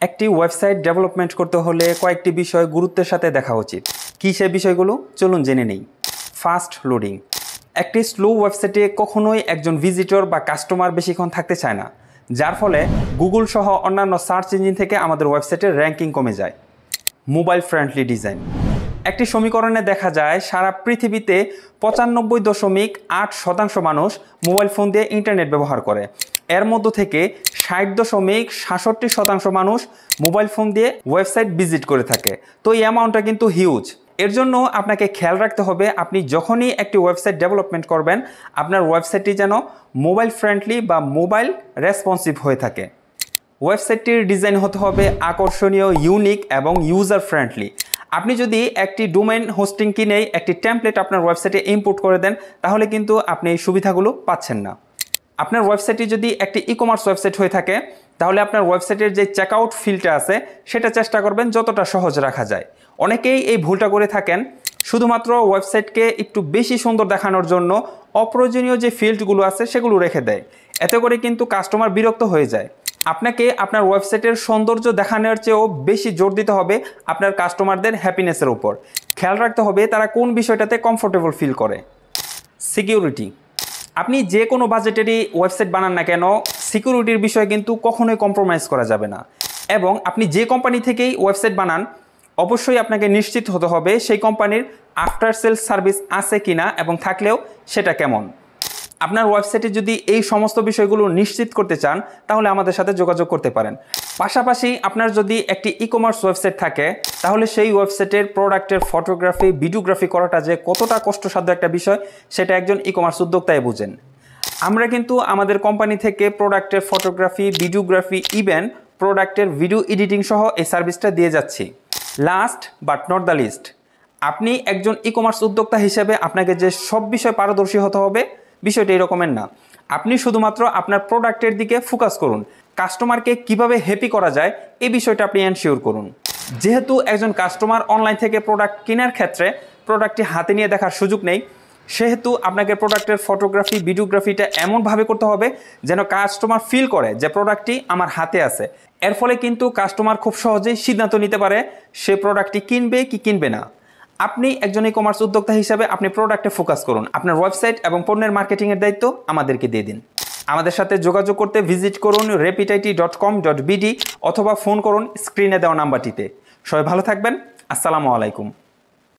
একটি website development করতে হলে কয়েকটি বিষয় গুরুত্বের সাথে দেখা উচিত। কী সেই বিষয়গুলো চলুন জেনে নেই। Fast loading. একটি স্লো ওয়েবসাইটে কখনোই একজন ভিজিটর বা কাস্টমার বেশিক্ষণ থাকতে চায় না, যার ফলে গুগল সহ অন্যান্য সার্চ ইঞ্জিন থেকে আমাদের ওয়েবসাইটের র্যাঙ্কিং কমে যায়। Mobile friendly design. একটি সমীকরণে দেখা যায় সারা পৃথিবীতে 95.8% মানুষ মোবাইল ফোন দিয়ে ইন্টারনেট ব্যবহার করে। এর মধ্য থেকে 60.67% মানুষ মোবাইল ফোন দিয়ে ওয়েবসাইট ভিজিট করে থাকে। তো এই অ্যামাউন্টটা কিন্তু হিউজ। এর জন্য আপনাকে খেয়াল রাখতে হবে, আপনি যখনই একটি ওয়েবসাইট ডেভেলপমেন্ট করবেন আপনার ওয়েবসাইটটি যেন মোবাইল ফ্রেন্ডলি বা মোবাইল রেসপন্সিভ হয়ে থাকে। ওয়েবসাইটটির ডিজাইন হতে হবে আকর্ষণীয়, ইউনিক এবং ইউজার ফ্রেন্ডলি। আপনি যদি একটি ডোমেইন হোস্টিং কিনে একটি টেমপ্লেট আপনার ওয়েবসাইটে ইম্পোর্ট করে দেন, তাহলে কিন্তু আপনি এই সুবিধাগুলো পাচ্ছেন না। আপনার ওয়েবসাইটটি যদি একটি ই কমার্স ওয়েবসাইট হয়ে থাকে, তাহলে আপনার ওয়েবসাইটের যে চেকআউট ফিল্ডটা আছে সেটা চেষ্টা করবেন যতটা সহজ রাখা যায়। অনেকেই এই ভুলটা করে থাকেন, শুধুমাত্র ওয়েবসাইটকে একটু বেশি সুন্দর দেখানোর জন্য অপ্রয়োজনীয় যে ফিল্ডগুলো আছে সেগুলো রেখে দেয়। এতে করে কিন্তু কাস্টমার বিরক্ত হয়ে যায়। আপনাকে আপনার ওয়েবসাইটের সৌন্দর্য দেখানোর চেয়েও বেশি জোর দিতে হবে আপনার কাস্টমারদের হ্যাপিনেসের উপর। খেয়াল রাখতে হবে তারা কোন বিষয়টাতে কমফোর্টেবল ফিল করে। সিকিউরিটি। আপনি যে কোনো বাজেটেরই ওয়েবসাইট বানান না কেন, সিকিউরিটির বিষয়ে কিন্তু কখনোই কম্প্রোমাইজ করা যাবে না। এবং আপনি যে কোম্পানি থেকেই ওয়েবসাইট বানান, অবশ্যই আপনাকে নিশ্চিত হতে হবে সেই কোম্পানির আফটার সেলস সার্ভিস আছে কিনা এবং থাকলেও সেটা কেমন। আপনার ওয়েবসাইটে যদি এই সমস্ত বিষয়গুলো নিশ্চিত করতে চান তাহলে আমাদের সাথে যোগাযোগ করতে পারেন। পাশাপাশি আপনার যদি একটি ই কমার্স ওয়েবসাইট থাকে, তাহলে সেই ওয়েবসাইটের প্রোডাক্টের ফটোগ্রাফি, ভিডিওগ্রাফি করাটা যে কতটা কষ্টসাধ্য একটা বিষয় সেটা একজন ই কমার্স উদ্যোক্তাই বুঝেন। আমরা কিন্তু আমাদের কোম্পানি থেকে প্রোডাক্টের ফটোগ্রাফি, ভিডিওগ্রাফি, ইভেন প্রোডাক্টের ভিডিও এডিটিং সহ এই সার্ভিসটা দিয়ে যাচ্ছি। Last but not the least, আপনি একজন ই কমার্স উদ্যোক্তা হিসেবে আপনাকে যে সব বিষয় পারদর্শী হতে হবে বিষয়টা এরকমের না। আপনি শুধুমাত্র আপনার প্রোডাক্টের দিকে ফোকাস করুন। কাস্টমারকে কিভাবে হ্যাপি করা যায় এই বিষয়টা আপনি এনশিওর করুন। যেহেতু একজন কাস্টমার অনলাইন থেকে প্রোডাক্ট কেনার ক্ষেত্রে প্রোডাক্টটি হাতে নিয়ে দেখার সুযোগ নেই, সেহেতু আপনাকে প্রোডাক্টের ফটোগ্রাফি, ভিডিওগ্রাফিটা এমনভাবে করতে হবে যেন কাস্টমার ফিল করে যে প্রোডাক্টটি আমার হাতে আছে। এর ফলে কিন্তু কাস্টমার খুব সহজেই সিদ্ধান্ত নিতে পারে সে প্রোডাক্টটি কিনবে কি কিনবে না। আপনি একজন ই কমার্স উদ্যোক্তা হিসাবে আপনি প্রোডাক্টে ফোকাস করুন। আপনার ওয়েবসাইট এবং পণ্যের মার্কেটিংয়ের দায়িত্ব আমাদেরকে দিয়ে দিন। আমাদের সাথে যোগাযোগ করতে ভিজিট করুন rapidit.com.bd অথবা ফোন করুন স্ক্রিনে দেওয়া নাম্বারটিতে। সবাই ভালো থাকবেন। আসসালামু আলাইকুম।